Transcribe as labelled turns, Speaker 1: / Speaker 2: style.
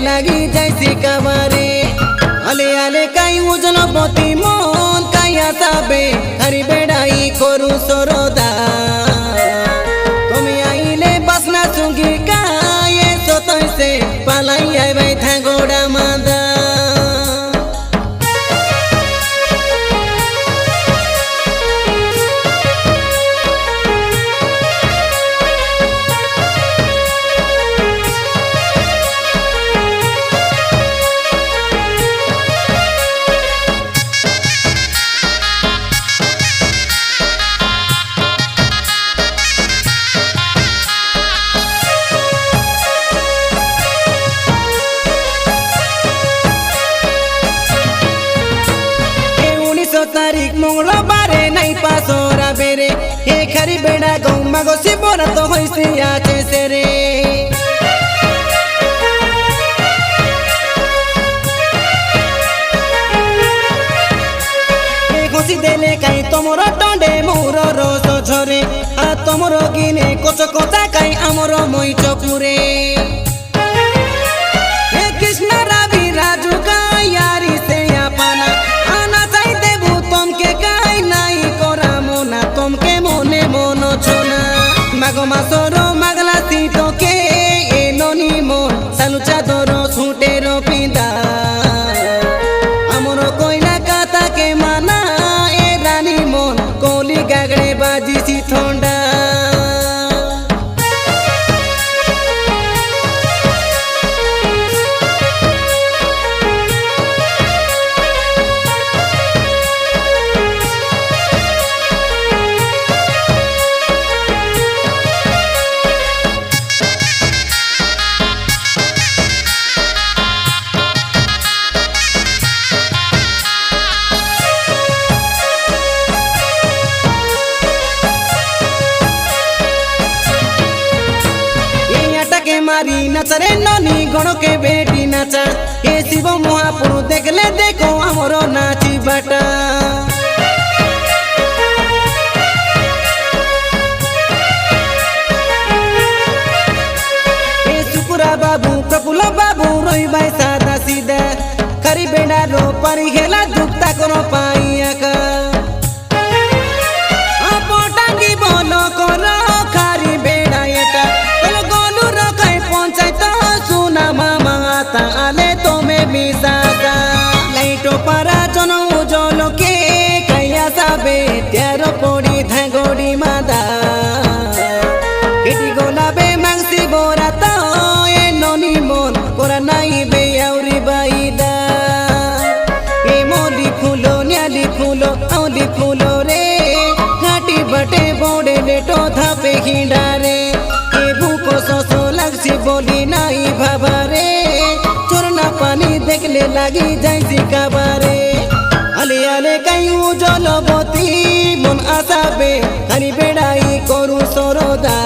Speaker 1: লাগি যাইছি কাবারে আলে আলে কাই উজল পতি মন কাই আসাবে খারি বেড়াই করু সরদা তুমি আইলে বাসনা চুঙ্গি কায়ে সতইছে পালাই আইবাই থাগোড়া মাদা तारीख मंगलबारे नहीं पासोरा बेरे हे खरी बेड़ा गौ मगो से बोरा तो होइसे आचे से रे हे खुशी देले काई तोमरो टंडे मोरो रोसो झरे आ तोमरो गिने कोचो कोचा काई आमरो moi चपुरे हे कृष्ण रावी राजू का यारी से अपना मागो मासरो मागला सीतो के ए ननी मोन सालू चादरो छुटेरो पिंदा हमरो कोइला काता के माना ए रानी मोन कोली गागड़े बाजी सी ठंडा मारी नचरे ननी गणो के बेटी नाचा हे शिव महापुरु देखले देखो हमरो नाची बाटा हे सुकुरा बाबू प्रफुल्ल बाबू रोई भाई सादा सीधा खरी बेड़ा रो परी खेला दुखता करो पाइया का पोटांगी बोलो करो खरी बेड़ा एटा आले तो में मिसाता लाइटो पारा जनो उजलो के कैया साबे त्यारो पोड़ी धागोड़ी मादा केटी गोलाबे मांगसी बोरा तो ए ननी मोन कोरा नाई बे आउरी बाईदा ए मोली फूलो न्याली फूलो औली फूलो रे घाटी बटे बोड़े लेटो धापे खिंडारे ए भूको सोसो लगसी बोली नाई भाभारे पानी देखले लागी जाइसी काबारे आले आले काई उजल बती मन आसाबे खाली बेड़ाई करू सरोदा।